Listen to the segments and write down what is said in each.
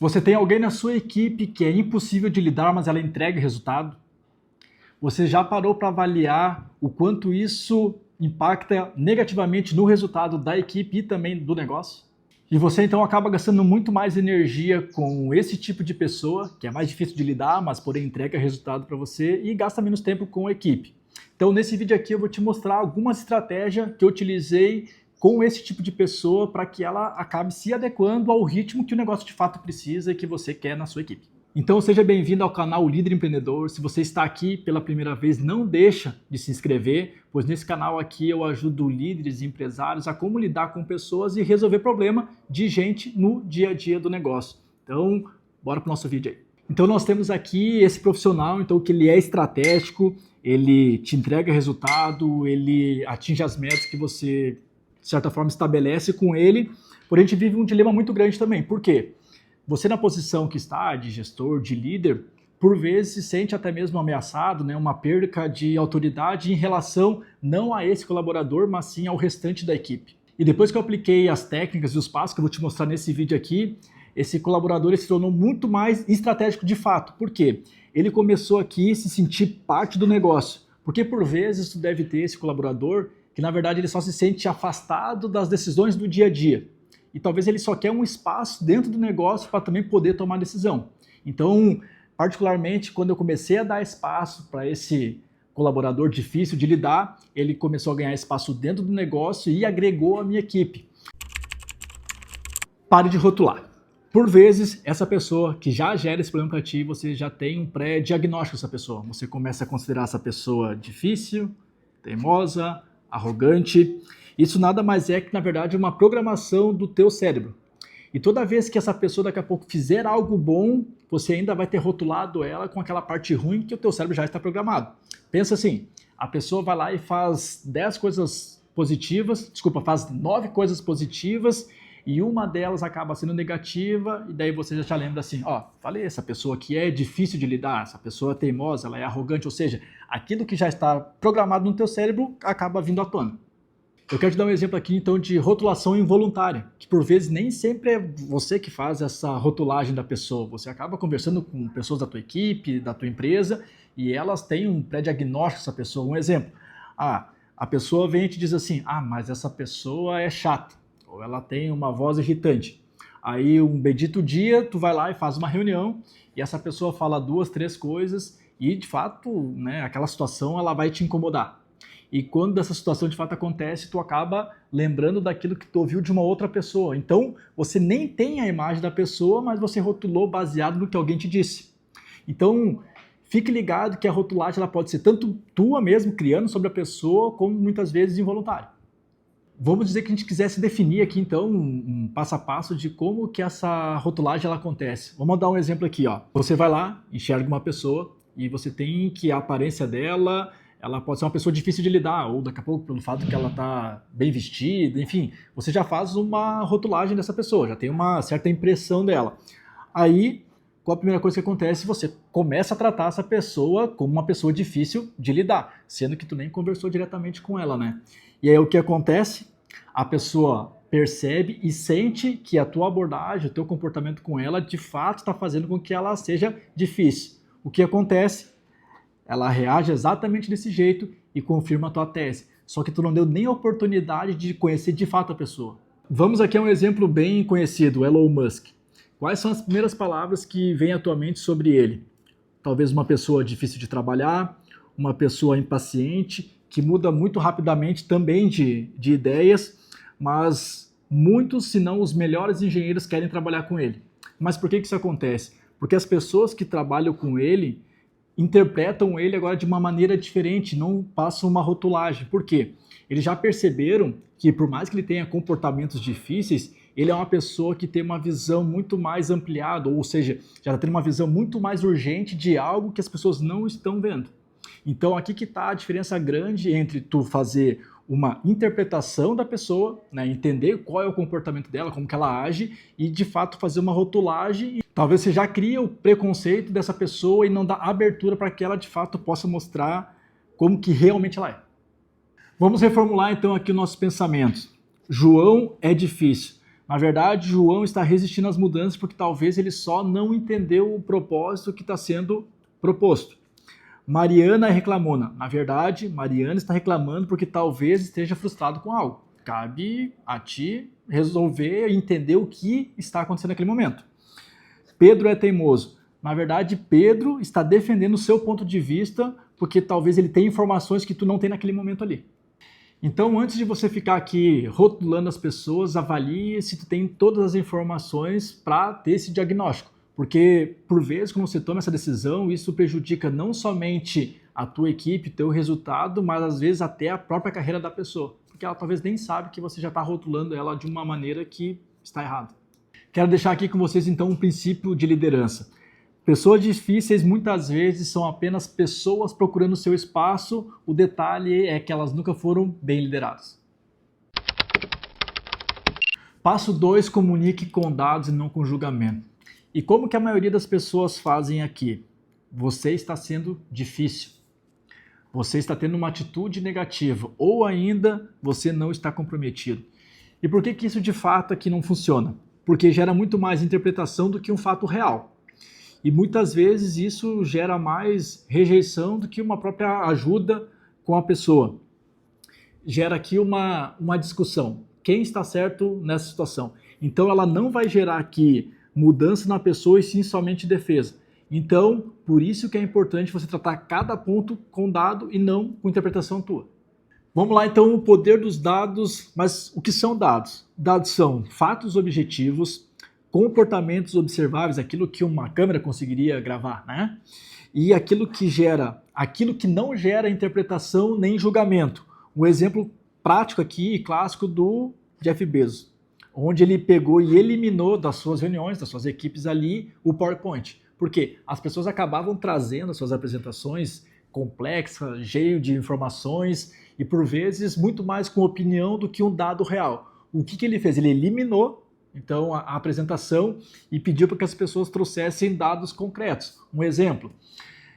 Você tem alguém na sua equipe que é impossível de lidar, mas ela entrega resultado? Você já parou para avaliar o quanto isso impacta negativamente no resultado da equipe e também do negócio? E você então acaba gastando muito mais energia com esse tipo de pessoa, que é mais difícil de lidar, mas porém entrega resultado para você, e gasta menos tempo com a equipe. Então nesse vídeo aqui eu vou te mostrar algumas estratégias que eu utilizei com esse tipo de pessoa para que ela acabe se adequando ao ritmo que o negócio de fato precisa e que você quer na sua equipe. Então seja bem-vindo ao canal Líder Empreendedor. Se você está aqui pela primeira vez, não deixa de se inscrever, pois nesse canal aqui eu ajudo líderes e empresários a como lidar com pessoas e resolver problema de gente no dia a dia do negócio. Então, bora para o nosso vídeo aí. Então nós temos aqui esse profissional, então que ele é estratégico, ele te entrega resultado, ele atinge as metas que você, de certa forma, estabelece com ele. Porém, a gente vive um dilema muito grande também. Por quê? Você na posição que está, de gestor, de líder, por vezes se sente até mesmo ameaçado, né? Uma perda de autoridade em relação não a esse colaborador, mas sim ao restante da equipe. E depois que eu apliquei as técnicas e os passos que eu vou te mostrar nesse vídeo aqui, esse colaborador se tornou muito mais estratégico de fato. Por quê? Ele começou aqui a se sentir parte do negócio. Porque por vezes tu deve ter esse colaborador que na verdade ele só se sente afastado das decisões do dia a dia. E talvez ele só quer um espaço dentro do negócio para também poder tomar decisão. Então, particularmente, quando eu comecei a dar espaço para esse colaborador difícil de lidar, ele começou a ganhar espaço dentro do negócio e agregou a minha equipe. Pare de rotular. Por vezes, essa pessoa que já gera esse problema para ti, você já tem um pré-diagnóstico dessa pessoa. Você começa a considerar essa pessoa difícil, teimosa, arrogante. Isso nada mais é que, na verdade, uma programação do teu cérebro. E toda vez que essa pessoa daqui a pouco fizer algo bom, você ainda vai ter rotulado ela com aquela parte ruim que o teu cérebro já está programado. Pensa assim, a pessoa vai lá e faz 10 coisas positivas, faz 9 coisas positivas e uma delas acaba sendo negativa e daí você já te lembra assim, falei, essa pessoa aqui é difícil de lidar, essa pessoa é teimosa, ela é arrogante, ou seja, aquilo que já está programado no teu cérebro acaba vindo à tona. Eu quero te dar um exemplo aqui, então, de rotulação involuntária, que por vezes nem sempre é você que faz essa rotulagem da pessoa. Você acaba conversando com pessoas da tua equipe, da tua empresa, e elas têm um pré-diagnóstico dessa pessoa. Um exemplo, a pessoa vem e te diz assim, mas essa pessoa é chata, ou ela tem uma voz irritante. Aí, um bendito dia, tu vai lá e faz uma reunião, e essa pessoa fala 2, 3 coisas, e de fato, né, aquela situação ela vai te incomodar. E quando essa situação de fato acontece, tu acaba lembrando daquilo que tu ouviu de uma outra pessoa. Então, você nem tem a imagem da pessoa, mas você rotulou baseado no que alguém te disse. Então, fique ligado que a rotulagem ela pode ser tanto tua mesmo, criando sobre a pessoa, como muitas vezes involuntária. Vamos dizer que a gente quisesse definir aqui, então, um passo a passo de como que essa rotulagem ela acontece. Vamos dar um exemplo aqui. Você vai lá, enxerga uma pessoa e você tem que a aparência dela... ela pode ser uma pessoa difícil de lidar, ou daqui a pouco pelo fato que ela está bem vestida, enfim, você já faz uma rotulagem dessa pessoa, já tem uma certa impressão dela. Aí, qual a primeira coisa que acontece? Você começa a tratar essa pessoa como uma pessoa difícil de lidar, sendo que tu nem conversou diretamente com ela, né? E aí o que acontece? A pessoa percebe e sente que a tua abordagem, o teu comportamento com ela, de fato está fazendo com que ela seja difícil. O que acontece? Ela reage exatamente desse jeito e confirma a tua tese. Só que tu não deu nem a oportunidade de conhecer de fato a pessoa. Vamos aqui a um exemplo bem conhecido, Elon Musk. Quais são as primeiras palavras que vêm à tua mente sobre ele? Talvez uma pessoa difícil de trabalhar, uma pessoa impaciente, que muda muito rapidamente também de ideias, mas muitos, se não os melhores engenheiros querem trabalhar com ele. Mas por que isso acontece? Porque as pessoas que trabalham com ele interpretam ele agora de uma maneira diferente, não passam uma rotulagem. Por quê? Eles já perceberam que por mais que ele tenha comportamentos difíceis, ele é uma pessoa que tem uma visão muito mais ampliada, ou seja, já tem uma visão muito mais urgente de algo que as pessoas não estão vendo. Então aqui que está a diferença grande entre tu fazer uma interpretação da pessoa, né, entender qual é o comportamento dela, como que ela age e de fato fazer uma rotulagem. Talvez você já cria o preconceito dessa pessoa e não dá abertura para que ela de fato possa mostrar como que realmente ela é. Vamos reformular então aqui os nossos pensamentos. João é difícil. Na verdade, João está resistindo às mudanças porque talvez ele só não entendeu o propósito que está sendo proposto. Mariana é reclamona. Na verdade, Mariana está reclamando porque talvez esteja frustrado com algo. Cabe a ti resolver e entender o que está acontecendo naquele momento. Pedro é teimoso. Na verdade, Pedro está defendendo o seu ponto de vista porque talvez ele tenha informações que tu não tem naquele momento ali. Então, antes de você ficar aqui rotulando as pessoas, avalie se tu tem todas as informações para ter esse diagnóstico. Porque, por vezes, quando você toma essa decisão, isso prejudica não somente a tua equipe, teu resultado, mas às vezes até a própria carreira da pessoa. Porque ela talvez nem sabe que você já está rotulando ela de uma maneira que está errada. Quero deixar aqui com vocês, então, um princípio de liderança. Pessoas difíceis muitas vezes são apenas pessoas procurando seu espaço, o detalhe é que elas nunca foram bem lideradas. Passo 2, comunique com dados e não com julgamento. E como que a maioria das pessoas fazem aqui? Você está sendo difícil. Você está tendo uma atitude negativa ou ainda você não está comprometido. E por que isso de fato aqui não funciona? Porque gera muito mais interpretação do que um fato real. E muitas vezes isso gera mais rejeição do que uma própria ajuda com a pessoa. Gera aqui uma discussão. Quem está certo nessa situação? Então ela não vai gerar aqui mudança na pessoa e sim somente defesa. Então, por isso que é importante você tratar cada ponto com dado e não com interpretação tua. Vamos lá então, o poder dos dados. Mas o que são dados? Dados são fatos objetivos, comportamentos observáveis, aquilo que uma câmera conseguiria gravar, né? E aquilo que não gera interpretação nem julgamento. Um exemplo prático aqui, clássico do Jeff Bezos, onde ele pegou e eliminou das suas reuniões, das suas equipes ali, o PowerPoint. Por quê? As pessoas acabavam trazendo as suas apresentações complexas, cheio de informações e por vezes muito mais com opinião do que um dado real. O que ele fez? Ele eliminou então a apresentação e pediu para que as pessoas trouxessem dados concretos. Um exemplo,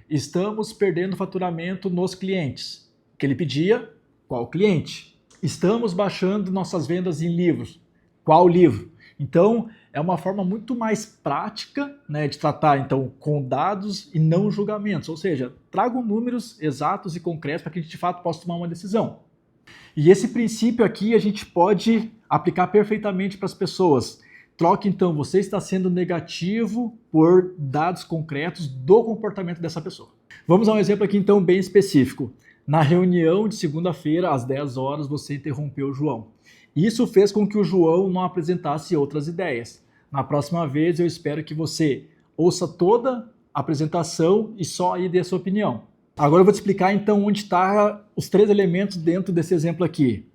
estamos perdendo faturamento nos clientes. O que ele pedia? Qual cliente? Estamos baixando nossas vendas em livros. Qual livro? Então é uma forma muito mais prática, né, de tratar então com dados e não julgamentos. Ou seja, tragam números exatos e concretos para que a gente de fato possa tomar uma decisão. E esse princípio aqui a gente pode aplicar perfeitamente para as pessoas. Troque então, você está sendo negativo por dados concretos do comportamento dessa pessoa. Vamos a um exemplo aqui então bem específico. Na reunião de segunda-feira, às 10 horas, você interrompeu o João. Isso fez com que o João não apresentasse outras ideias. Na próxima vez eu espero que você ouça toda a apresentação e só aí dê a sua opinião. Agora eu vou te explicar então onde estão os 3 elementos dentro desse exemplo aqui.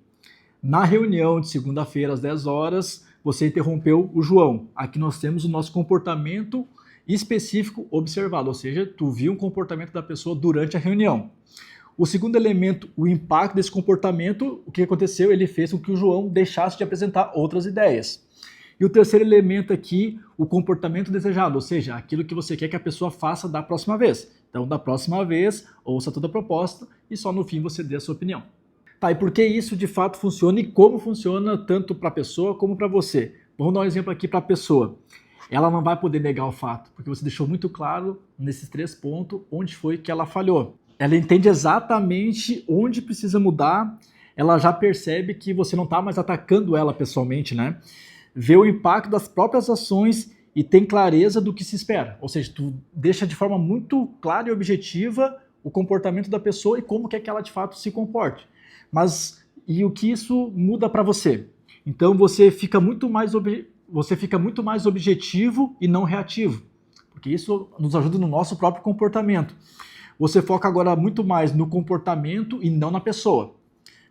Na reunião de segunda-feira às 10 horas, você interrompeu o João. Aqui nós temos o nosso comportamento específico observado, ou seja, tu viu um comportamento da pessoa durante a reunião. O segundo elemento, o impacto desse comportamento, o que aconteceu? Ele fez com que o João deixasse de apresentar outras ideias. E o terceiro elemento aqui, o comportamento desejado, ou seja, aquilo que você quer que a pessoa faça da próxima vez. Então, da próxima vez, ouça toda a proposta e só no fim você dê a sua opinião. Tá, e por que isso de fato funciona e como funciona tanto para a pessoa como para você? Vamos dar um exemplo aqui para a pessoa. Ela não vai poder negar o fato, porque você deixou muito claro nesses 3 pontos onde foi que ela falhou. Ela entende exatamente onde precisa mudar, ela já percebe que você não está mais atacando ela pessoalmente, né? Vê o impacto das próprias ações e tem clareza do que se espera. Ou seja, tu deixa de forma muito clara e objetiva o comportamento da pessoa e como quer que ela de fato se comporte. Mas e o que isso muda para você? Então você fica muito mais objetivo e não reativo, porque isso nos ajuda no nosso próprio comportamento. Você foca agora muito mais no comportamento e não na pessoa.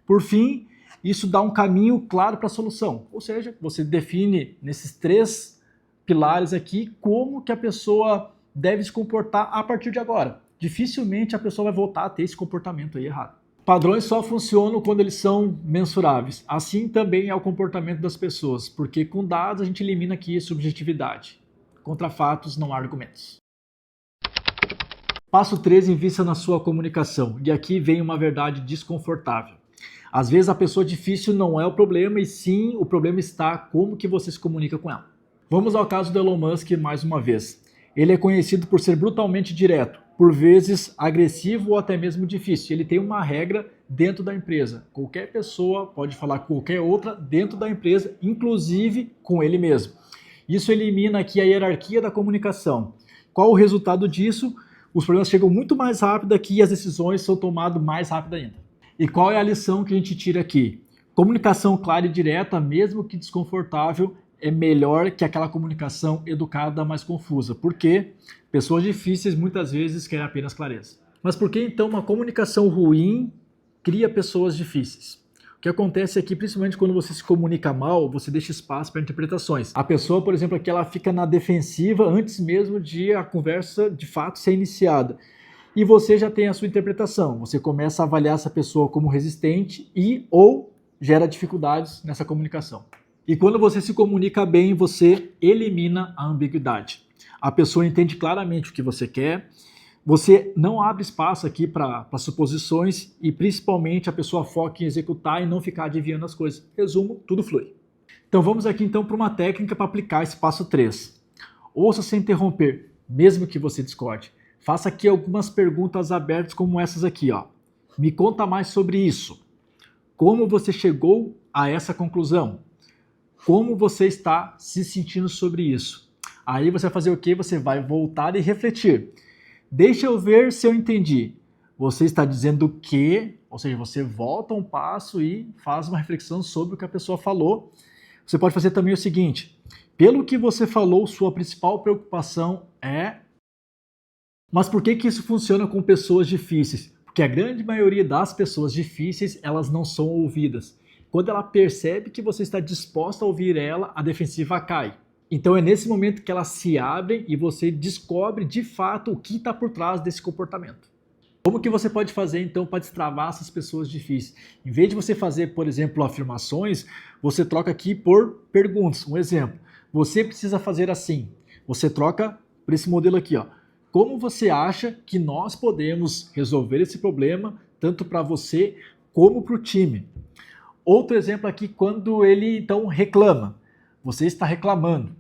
Por fim, isso dá um caminho claro para a solução. Ou seja, você define nesses 3 pilares aqui como que a pessoa deve se comportar a partir de agora. Dificilmente a pessoa vai voltar a ter esse comportamento aí errado. Padrões só funcionam quando eles são mensuráveis. Assim também é o comportamento das pessoas, porque com dados a gente elimina aqui a subjetividade. Contra fatos não há argumentos. Passo 3, invista na sua comunicação. E aqui vem uma verdade desconfortável. Às vezes a pessoa difícil não é o problema, e sim o problema está como que você se comunica com ela. Vamos ao caso do Elon Musk mais uma vez. Ele é conhecido por ser brutalmente direto, por vezes agressivo ou até mesmo difícil. Ele tem uma regra dentro da empresa. Qualquer pessoa pode falar com qualquer outra dentro da empresa, inclusive com ele mesmo. Isso elimina aqui a hierarquia da comunicação. Qual o resultado disso? Os problemas chegam muito mais rápido aqui e as decisões são tomadas mais rápido ainda. E qual é a lição que a gente tira aqui? Comunicação clara e direta, mesmo que desconfortável, é melhor que aquela comunicação educada, mais confusa. Porque pessoas difíceis muitas vezes querem apenas clareza. Mas por que então uma comunicação ruim cria pessoas difíceis? O que acontece aqui, principalmente quando você se comunica mal, você deixa espaço para interpretações. A pessoa, por exemplo, aqui ela fica na defensiva antes mesmo de a conversa de fato ser iniciada. E você já tem a sua interpretação. Você começa a avaliar essa pessoa como resistente e ou gera dificuldades nessa comunicação. E quando você se comunica bem, você elimina a ambiguidade. A pessoa entende claramente o que você quer, você não abre espaço aqui para suposições e principalmente a pessoa foca em executar e não ficar adivinhando as coisas. Resumo, tudo flui. Então vamos aqui então para uma técnica para aplicar esse passo 3. Ouça sem interromper, mesmo que você discorde. Faça aqui algumas perguntas abertas como essas aqui, ó. Me conta mais sobre isso. Como você chegou a essa conclusão? Como você está se sentindo sobre isso? Aí você vai fazer o quê? Você vai voltar e refletir. Deixa eu ver se eu entendi. Você está dizendo que, ou seja, você volta um passo e faz uma reflexão sobre o que a pessoa falou. Você pode fazer também o seguinte: pelo que você falou, sua principal preocupação é... Mas por que isso funciona com pessoas difíceis? Porque a grande maioria das pessoas difíceis, elas não são ouvidas. Quando ela percebe que você está disposto a ouvir ela, a defensiva cai. Então é nesse momento que elas se abrem e você descobre de fato o que está por trás desse comportamento. Como que você pode fazer então para destravar essas pessoas difíceis? Em vez de você fazer, por exemplo, afirmações, você troca aqui por perguntas. Um exemplo, você precisa fazer assim. Você troca por esse modelo aqui, ó. Como você acha que nós podemos resolver esse problema, tanto para você como para o time? Outro exemplo aqui, quando ele então reclama. Você está reclamando.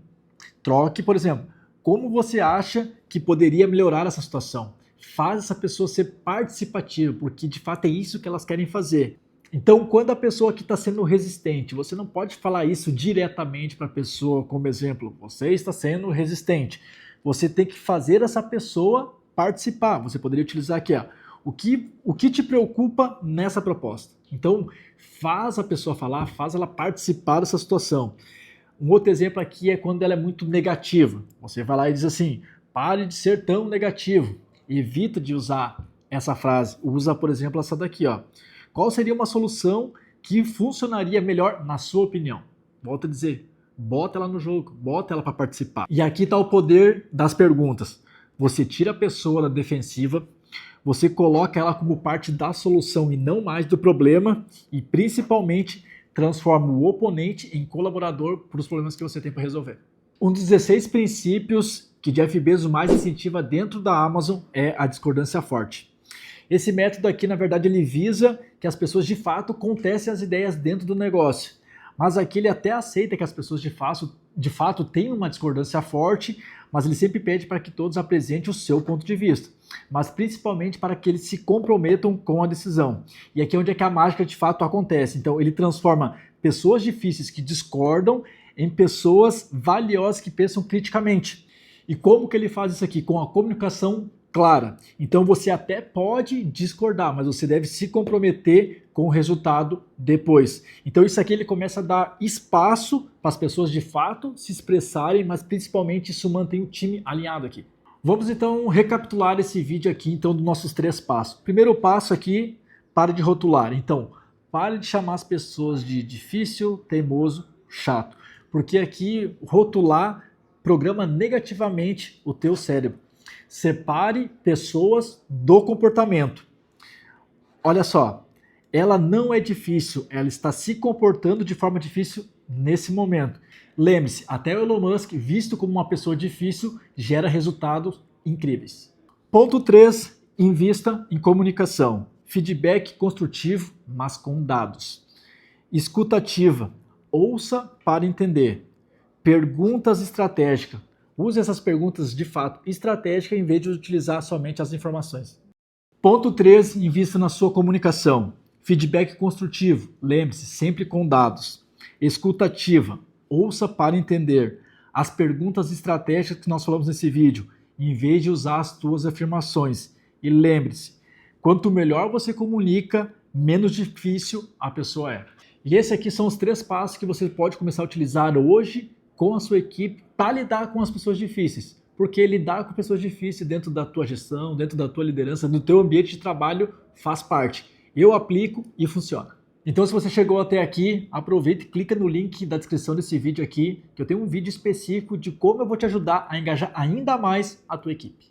Troque, por exemplo, como você acha que poderia melhorar essa situação? Faz essa pessoa ser participativa, porque de fato é isso que elas querem fazer. Então, quando a pessoa aqui está sendo resistente, você não pode falar isso diretamente para a pessoa como exemplo. Você está sendo resistente. Você tem que fazer essa pessoa participar. Você poderia utilizar aqui, ó, o que te preocupa nessa proposta? Então, faz a pessoa falar, faz ela participar dessa situação. Um outro exemplo aqui é quando ela é muito negativa. Você vai lá e diz assim: pare de ser tão negativo. Evita de usar essa frase. Usa, por exemplo, essa daqui, ó. Qual seria uma solução que funcionaria melhor na sua opinião? Volto a dizer, bota ela no jogo, bota ela para participar. E aqui está o poder das perguntas. Você tira a pessoa da defensiva, você coloca ela como parte da solução e não mais do problema, e principalmente transforma o oponente em colaborador para os problemas que você tem para resolver. Um dos 16 princípios que Jeff Bezos mais incentiva dentro da Amazon é a discordância forte. Esse método aqui, na verdade, ele visa que as pessoas de fato contestem as ideias dentro do negócio. Mas aqui ele até aceita que as pessoas de fato tenham uma discordância forte, mas ele sempre pede para que todos apresentem o seu ponto de vista, mas principalmente para que eles se comprometam com a decisão. E aqui é onde é que a mágica de fato acontece. Então ele transforma pessoas difíceis que discordam em pessoas valiosas que pensam criticamente. E como que ele faz isso aqui? Com a comunicação clara. Então você até pode discordar, mas você deve se comprometer com o resultado depois. Então isso aqui ele começa a dar espaço para as pessoas de fato se expressarem, mas principalmente isso mantém o time alinhado aqui. Vamos então recapitular esse vídeo aqui então dos nossos 3 passos. Primeiro passo aqui, pare de rotular. Então, pare de chamar as pessoas de difícil, teimoso, chato. Porque aqui rotular programa negativamente o teu cérebro. Separe pessoas do comportamento. Olha só, ela não é difícil, ela está se comportando de forma difícil nesse momento. Lembre-se, até o Elon Musk, visto como uma pessoa difícil, gera resultados incríveis. Ponto 3, invista em comunicação. Feedback construtivo, mas com dados. Escuta ativa. Ouça para entender. Perguntas estratégicas. Use essas perguntas de fato estratégicas em vez de utilizar somente as informações. Ponto 3. Invista na sua comunicação. Feedback construtivo. Lembre-se, sempre com dados. Escuta ativa. Ouça para entender. As perguntas estratégicas que nós falamos nesse vídeo, em vez de usar as tuas afirmações. E lembre-se, quanto melhor você comunica, menos difícil a pessoa é. E esses aqui são os 3 passos que você pode começar a utilizar hoje com a sua equipe para lidar com as pessoas difíceis. Porque lidar com pessoas difíceis dentro da tua gestão, dentro da tua liderança, do teu ambiente de trabalho faz parte. Eu aplico e funciona. Então, se você chegou até aqui, aproveita e clica no link da descrição desse vídeo aqui, que eu tenho um vídeo específico de como eu vou te ajudar a engajar ainda mais a tua equipe.